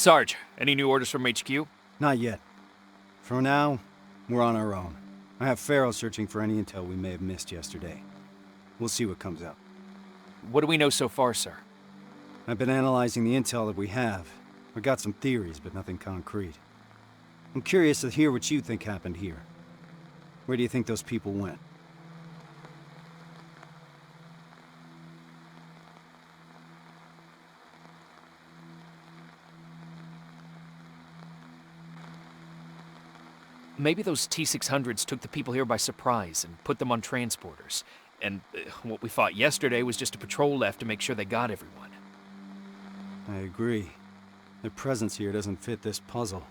Sarge, any new orders from HQ? Not yet. For now, we're on our own. I have Farrell searching for any intel we may have missed yesterday. We'll see what comes up. What do we know so far, sir? I've been analyzing the intel that we have. I got some theories, but nothing concrete. I'm curious to hear what you think happened here. Where do you think those people went? Maybe those T-600s took the people here by surprise and put them on transporters. And what we fought yesterday was just a patrol left to make sure they got everyone. I agree. Their presence here doesn't fit this puzzle.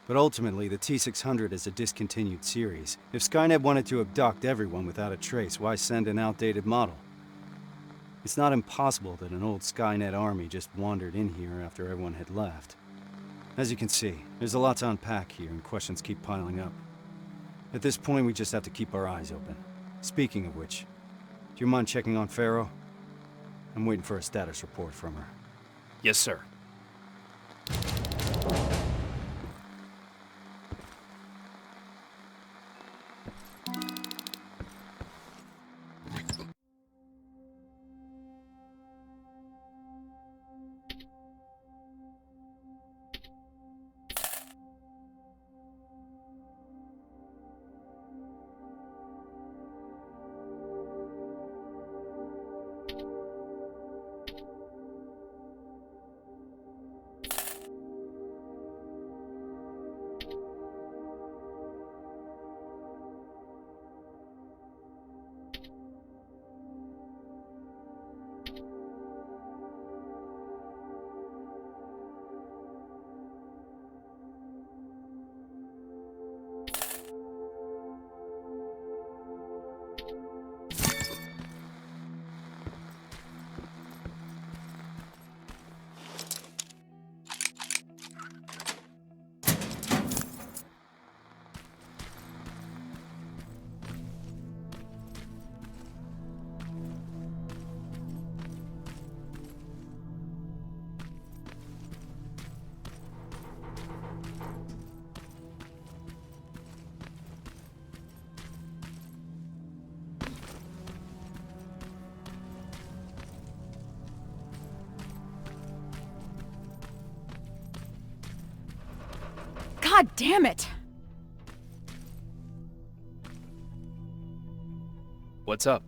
But ultimately, the T-600 is a discontinued series. If Skynet wanted to abduct everyone without a trace, why send an outdated model? It's not impossible that an old Skynet army just wandered in here after everyone had left. As you can see, there's a lot to unpack here, and questions keep piling up. At this point, we just have to keep our eyes open. Speaking of which, do you mind checking on Farrell? I'm waiting for a status report from her. Yes, sir. God damn it! What's up?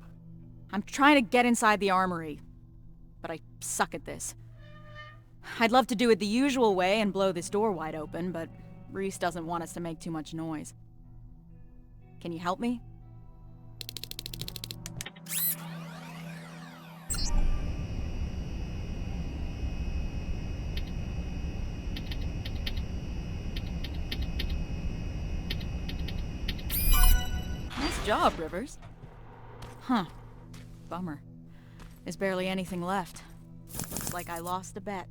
I'm trying to get inside the armory, but I suck at this. I'd love to do it the usual way and blow this door wide open, but Reese doesn't want us to make too much noise. Can you help me? Nice job, Rivers. Huh. Bummer. There's barely anything left. Looks like I lost a bet.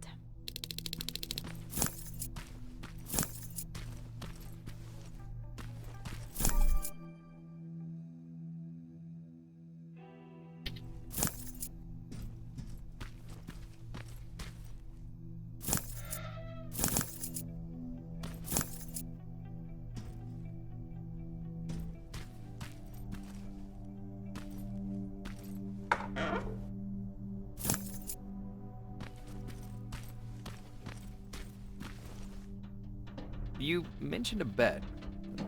You mentioned a bet.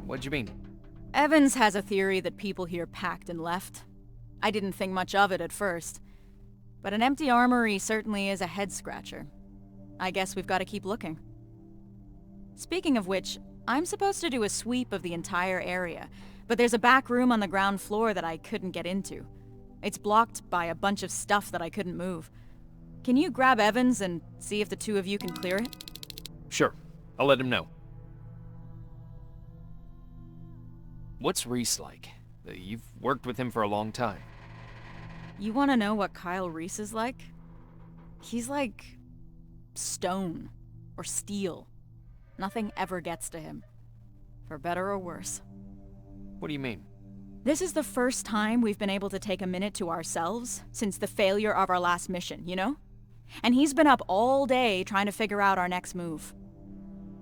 What'd you mean? Evans has a theory that people here packed and left. I didn't think much of it at first. But an empty armory certainly is a head-scratcher. I guess we've got to keep looking. Speaking of which, I'm supposed to do a sweep of the entire area, but there's a back room on the ground floor that I couldn't get into. It's blocked by a bunch of stuff that I couldn't move. Can you grab Evans and see if the two of you can clear it? Sure. I'll let him know. What's Reese like? You've worked with him for a long time. You want to know what Kyle Reese is like? He's like stone or steel. Nothing ever gets to him, for better or worse. What do you mean? This is the first time we've been able to take a minute to ourselves since the failure of our last mission, you know? And he's been up all day trying to figure out our next move.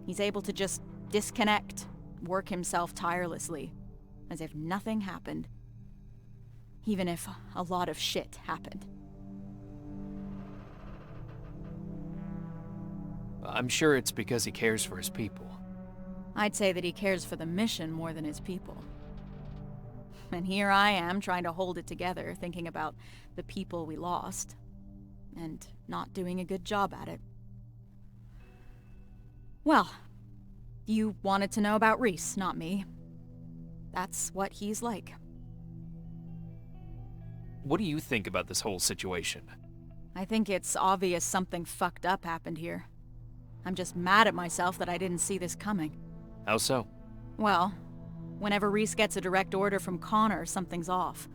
He's able to just disconnect, work himself tirelessly, as if nothing happened. Even if a lot of shit happened. I'm sure it's because he cares for his people. I'd say that he cares for the mission more than his people. And here I am trying to hold it together, thinking about the people we lost, and not doing a good job at it. Well, you wanted to know about Reese, not me. That's what he's like. What do you think about this whole situation? I think it's obvious something fucked up happened here. I'm just mad at myself that I didn't see this coming. How so? Well, whenever Reese gets a direct order from Connor, something's off.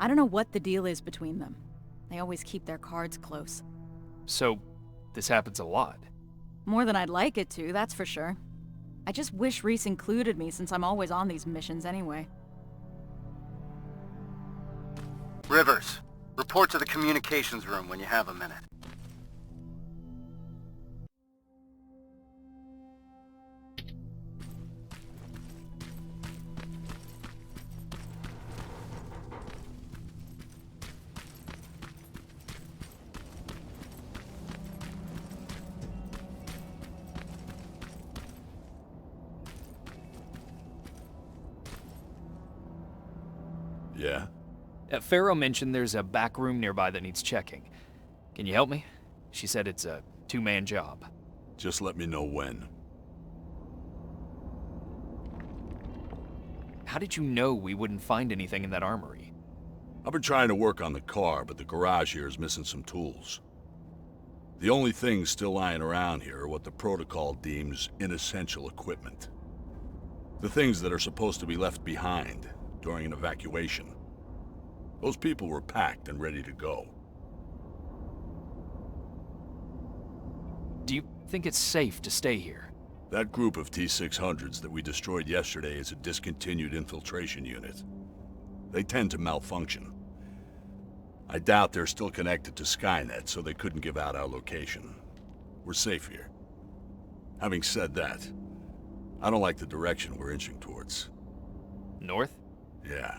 I don't know what the deal is between them. They always keep their cards close. So, this happens a lot. More than I'd like it to, that's for sure. I just wish Reese included me since I'm always on these missions anyway. Rivers, report to the communications room when you have a minute. Yeah? Pharaoh mentioned there's a back room nearby that needs checking. Can you help me? She said it's a two-man job. Just let me know when. How did you know we wouldn't find anything in that armory? I've been trying to work on the car, but the garage here is missing some tools. The only things still lying around here are what the protocol deems inessential equipment. The things that are supposed to be left behind during an evacuation. Those people were packed and ready to go. Do you think it's safe to stay here? That group of T-600s that we destroyed yesterday is a discontinued infiltration unit. They tend to malfunction. I doubt they're still connected to Skynet, so they couldn't give out our location. We're safe here. Having said that, I don't like the direction we're inching towards. North? Yeah.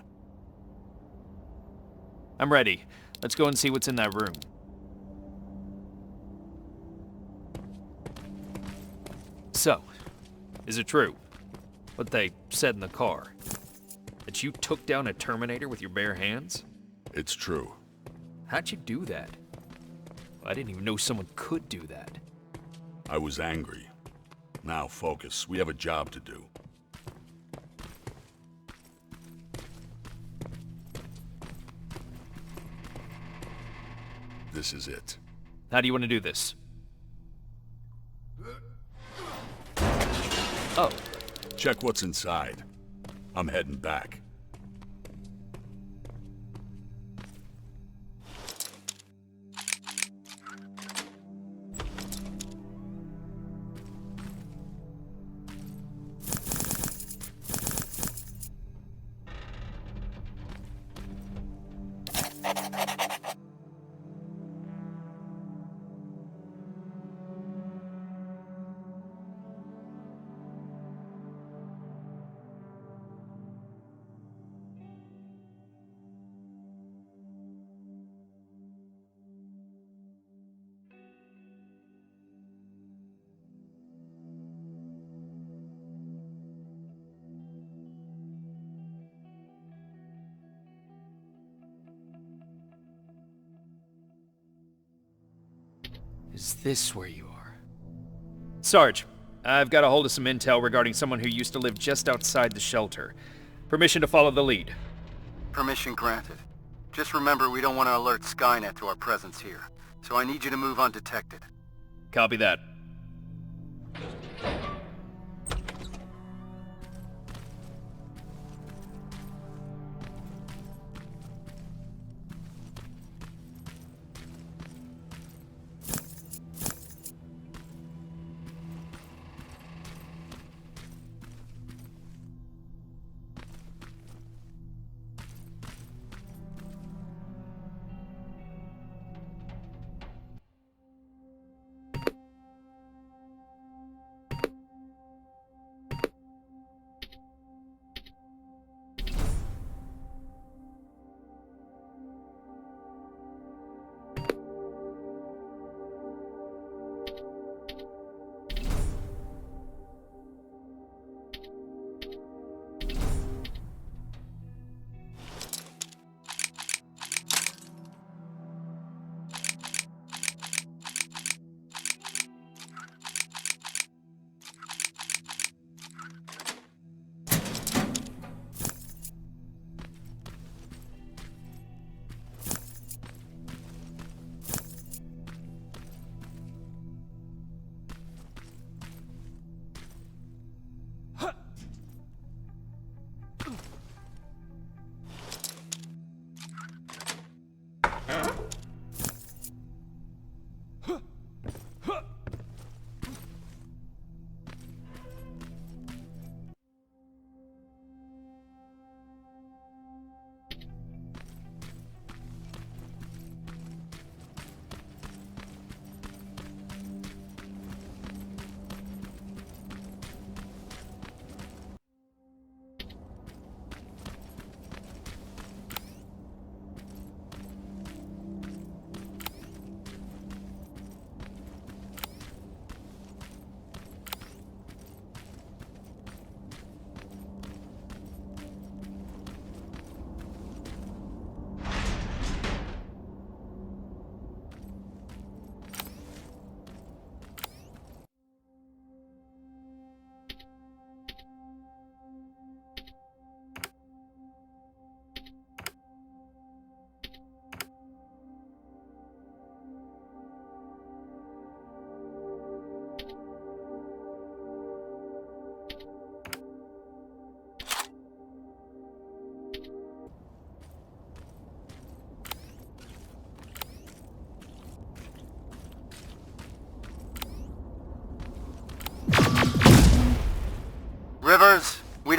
I'm ready. Let's go and see what's in that room. So, is it true what they said in the car? That you took down a Terminator with your bare hands? It's true. How'd you do that? I didn't even know someone could do that. I was angry. Now focus. We have a job to do. This is it. How do you want to do this? Oh, Check what's inside. I'm heading back. is this where you are? Sarge, I've got a hold of some intel regarding someone who used to live just outside the shelter. Permission to follow the lead. Permission granted. Just remember we don't want to alert Skynet to our presence here, so I need you to move undetected. Copy that.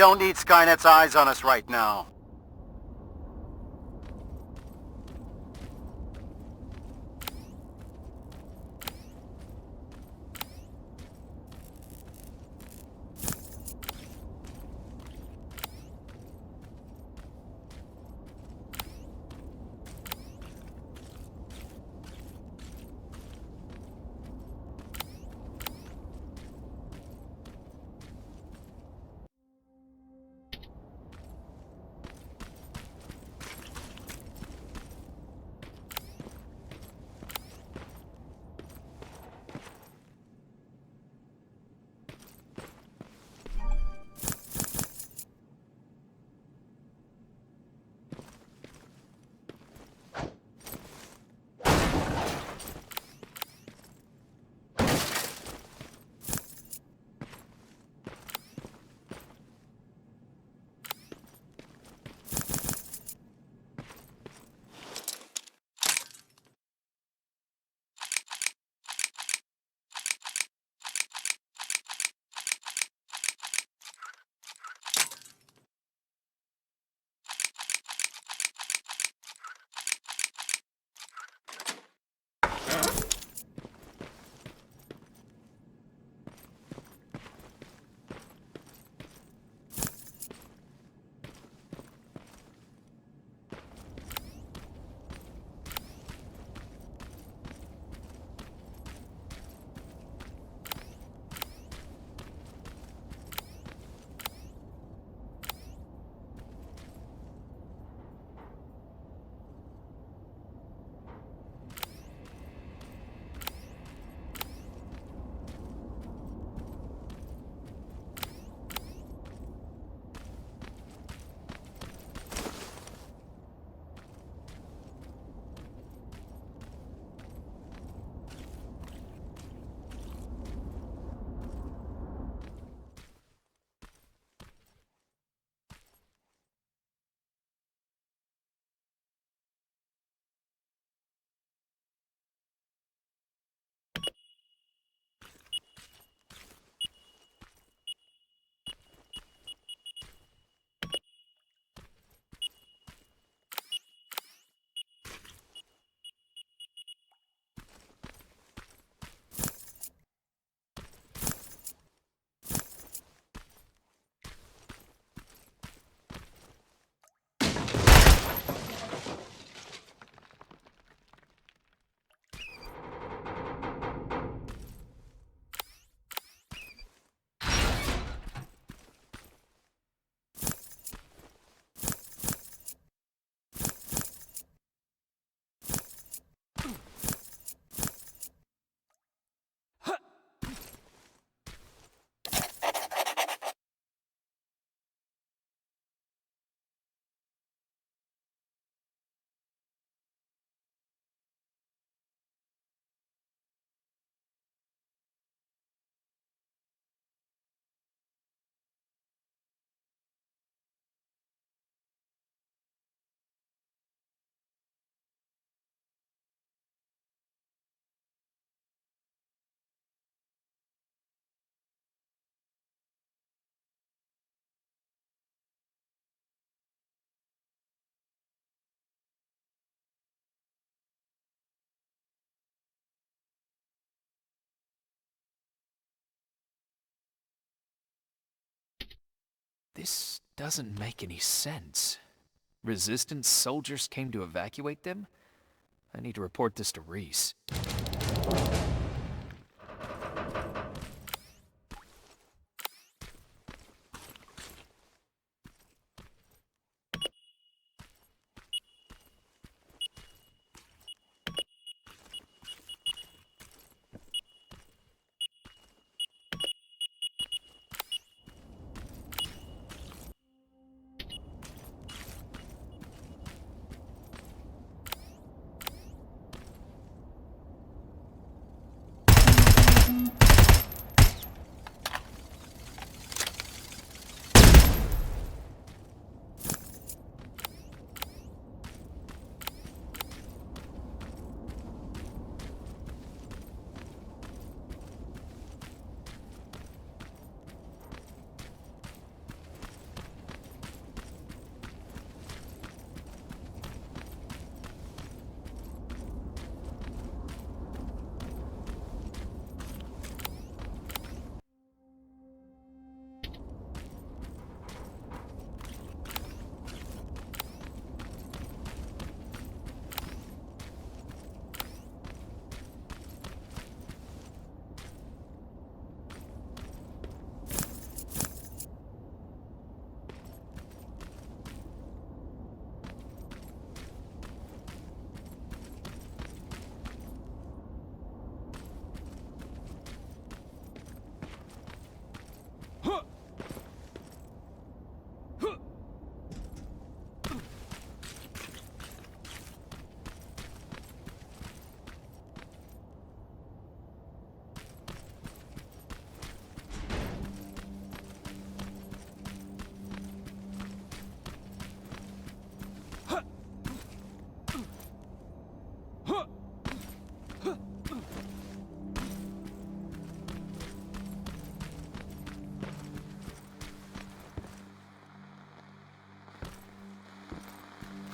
don't need Skynet's eyes on us right now. This doesn't make any sense. Resistance soldiers came to evacuate them? I need to report this to Reese.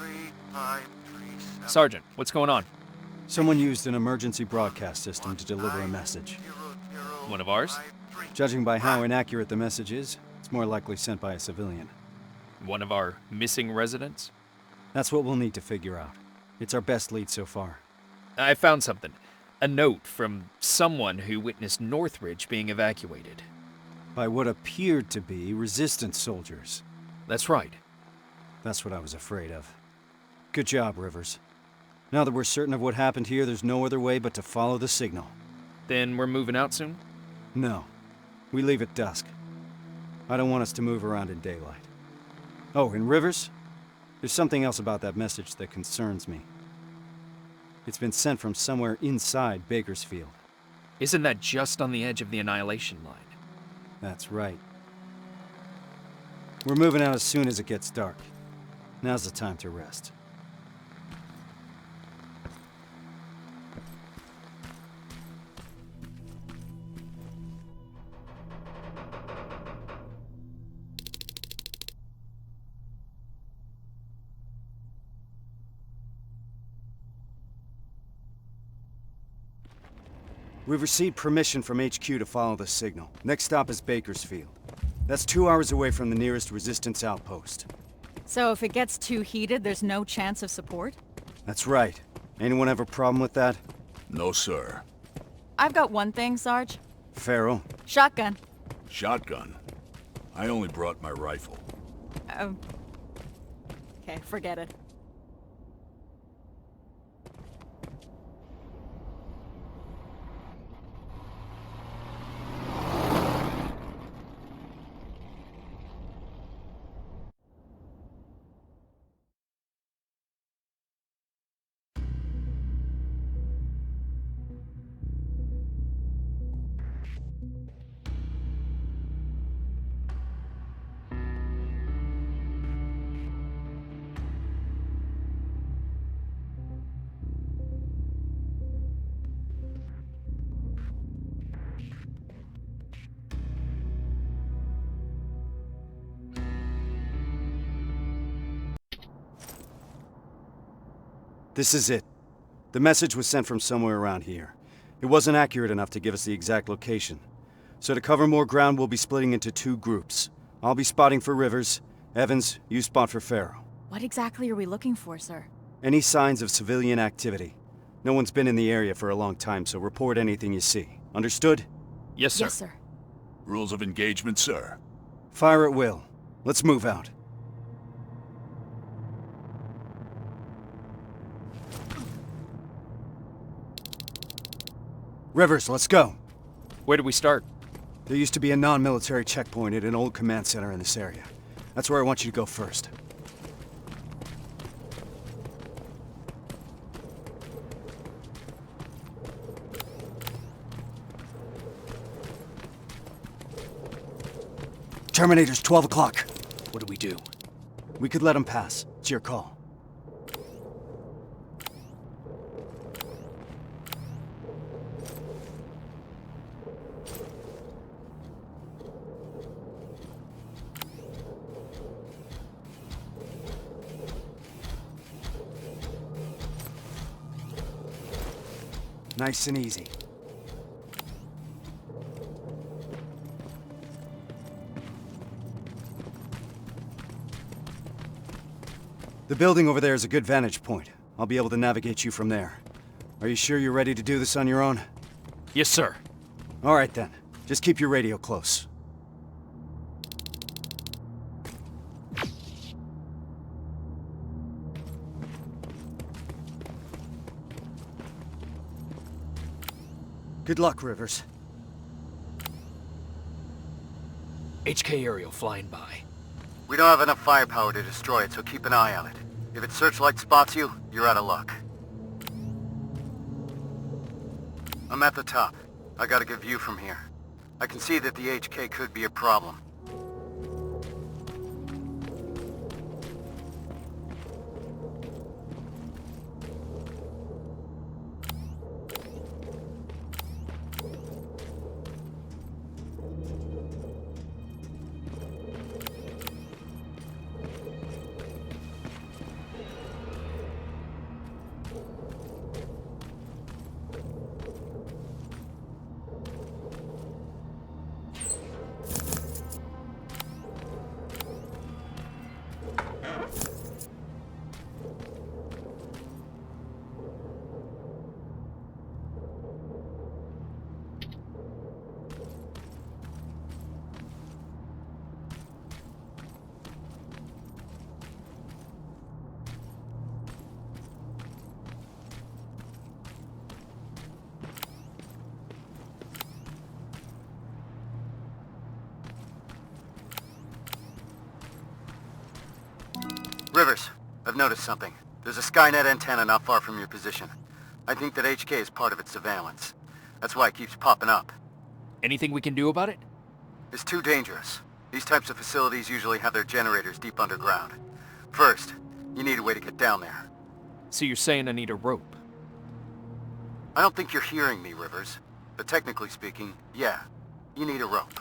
3537. Sergeant, what's going on? Someone used an emergency broadcast system to deliver a message. One of ours? Judging by how inaccurate the message is, it's more likely sent by a civilian. One of our missing residents? That's what we'll need to figure out. It's our best lead so far. I found something. A note from someone who witnessed Nortridge being evacuated. By what appeared to be resistance soldiers. That's right. That's what I was afraid of. Good job, Rivers. Now that we're certain of what happened here, there's no other way but to follow the signal. Then we're moving out soon? No. We leave at dusk. I don't want us to move around in daylight. Oh, and Rivers? There's something else about that message that concerns me. It's been sent from somewhere inside Bakersfield. Isn't that just on the edge of the Annihilation Line? That's right. We're moving out as soon as it gets dark. Now's the time to rest. We've received permission from HQ to follow the signal. Next stop is Bakersfield. That's 2 hours away from the nearest resistance outpost. So if it gets too heated, there's no chance of support? That's right. Anyone have a problem with that? No, sir. I've got one thing, Sarge. Farrell? Shotgun. Shotgun. I only brought my rifle. Okay, forget it. This is it. The message was sent from somewhere around here. It wasn't accurate enough to give us the exact location. So to cover more ground, we'll be splitting into 2 groups. I'll be spotting for Rivers. Evans, you spot for Farrell. What exactly are we looking for, sir? Any signs of civilian activity? No one's been in the area for a long time, so report anything you see. Understood? Yes, sir. Yes, sir. Rules of engagement, sir. Fire at will. Let's move out. Rivers, let's go. Where do we start? There used to be a non-military checkpoint at an old command center in this area. That's where I want you to go first. Terminator's 12 o'clock. What do we do? We could let him pass. It's your call. Nice and easy. The building over there is a good vantage point. I'll be able to navigate you from there. Are you sure you're ready to do this on your own? Yes, sir. All right then. Just keep your radio close. Good luck, Rivers. HK aerial flying by. We don't have enough firepower to destroy it, so keep an eye on it. If its searchlight spots you, you're out of luck. I'm at the top. I got a good view from here. I can see that the HK could be a problem. I've noticed something. There's a Skynet antenna not far from your position. I think that HK is part of its surveillance. That's why it keeps popping up. Anything we can do about it? It's too dangerous. These types of facilities usually have their generators deep underground. First, you need a way to get down there. So you're saying I need a rope? I don't think you're hearing me, Rivers. But technically speaking, yeah, you need a rope.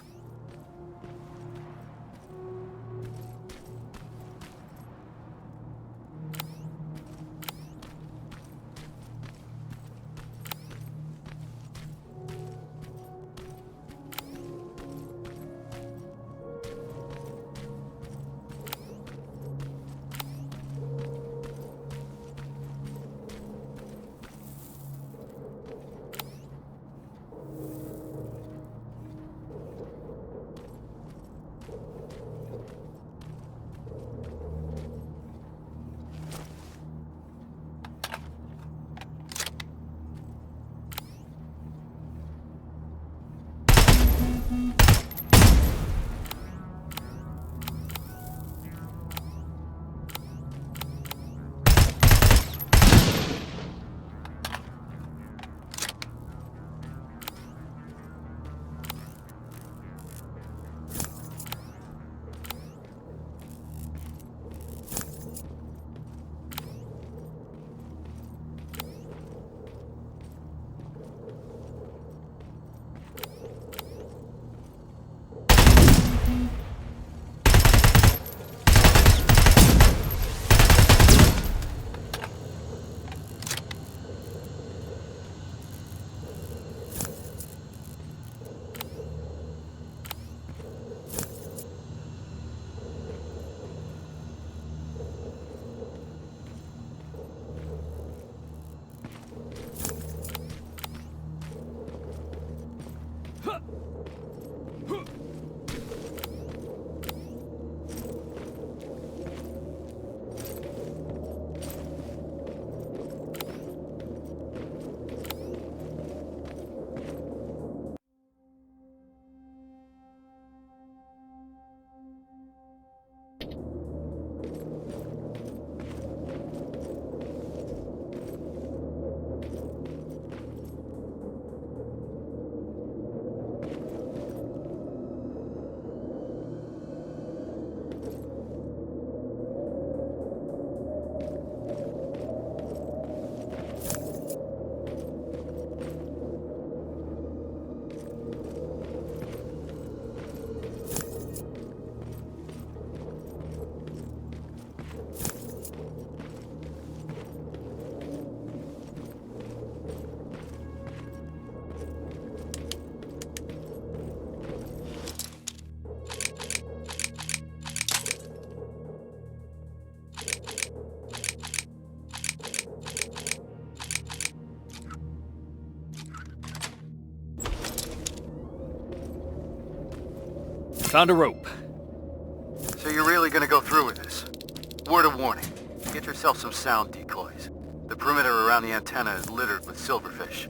Found a rope. So you're really gonna go through with this? Word of warning. Get yourself some sound decoys. The perimeter around the antenna is littered with silverfish.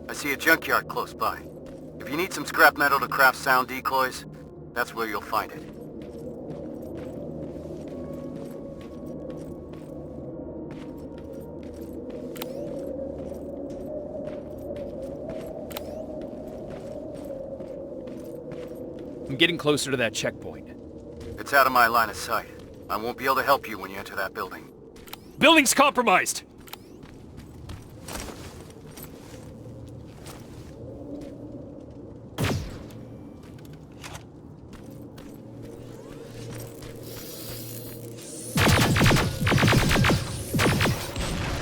I see a junkyard close by. If you need some scrap metal to craft sound decoys, that's where you'll find it. I'm getting closer to that checkpoint. It's out of my line of sight. I won't be able to help you when you enter that building. Building's compromised!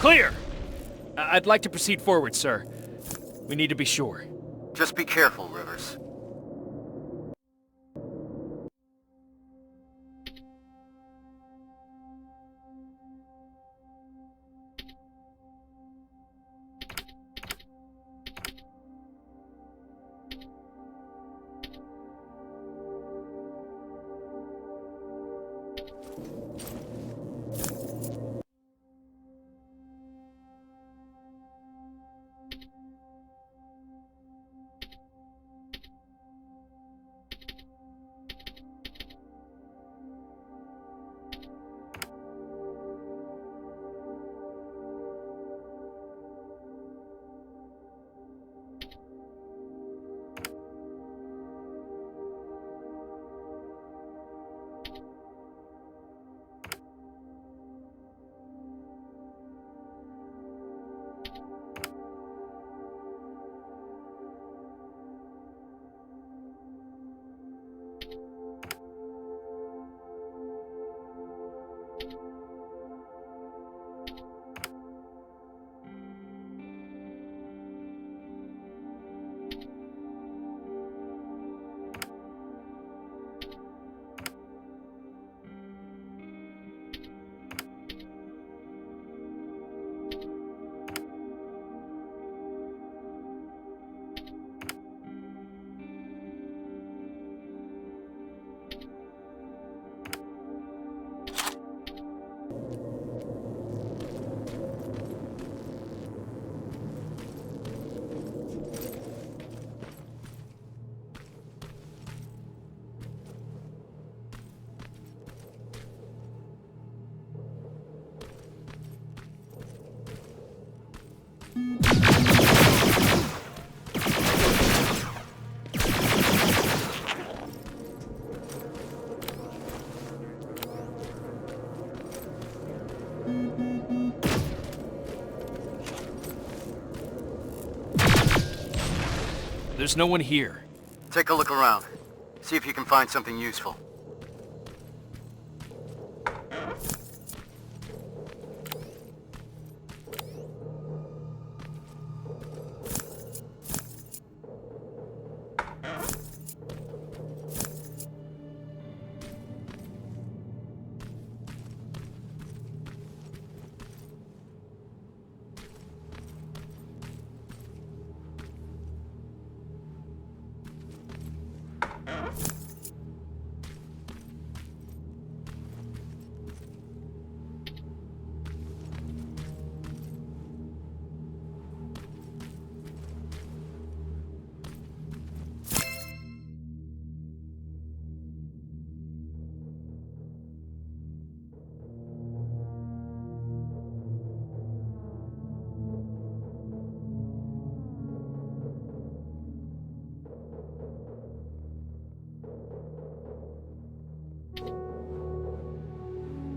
Clear! I'd like to proceed forward, sir. We need to be sure. Just be careful, Rivers. There's no one here. Take a look around. See if you can find something useful.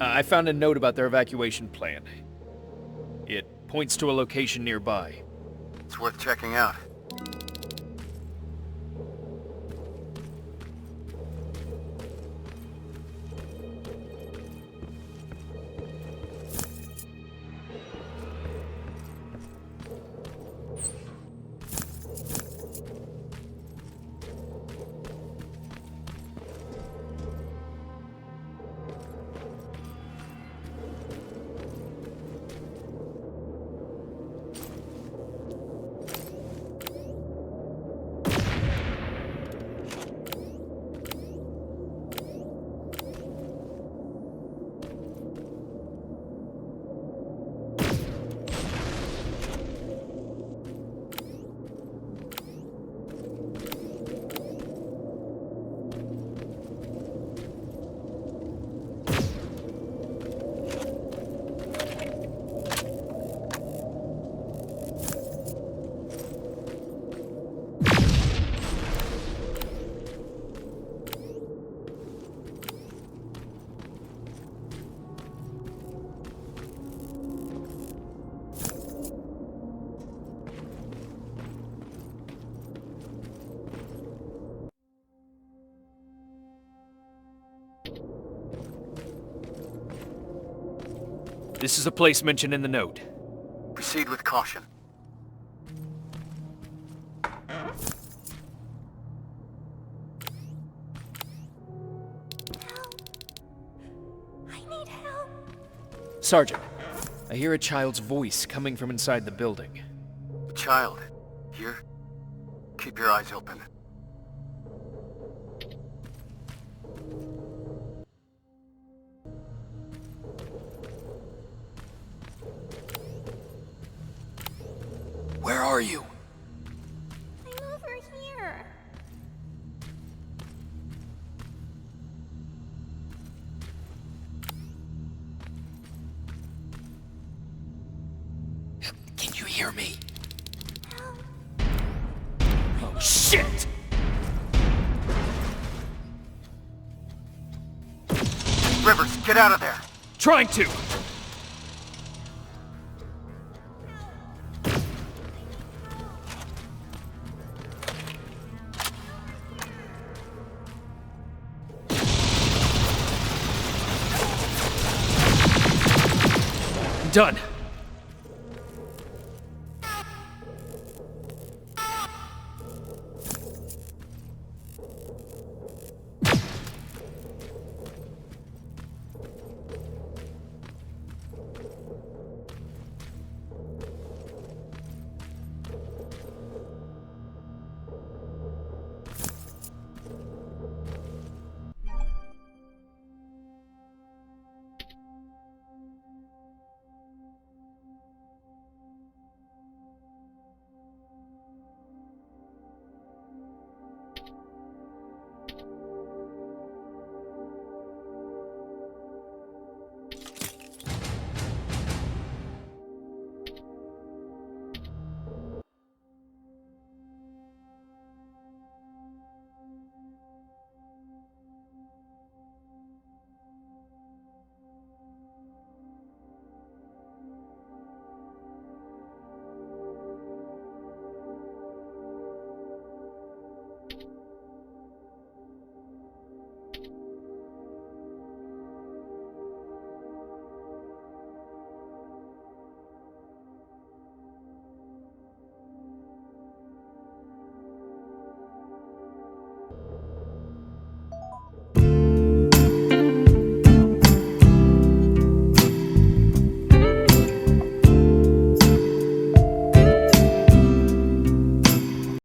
I found a note about their evacuation plan. It points to a location nearby. It's worth checking out. This is a place mentioned in the note. Proceed with caution. I need help. Sergeant, I hear a child's voice coming from inside the building. Child, here. Keep your eyes open. Where are you? I'm over here. Can you hear me? Oh, shit! Rivers, get out of there! Trying to! Done.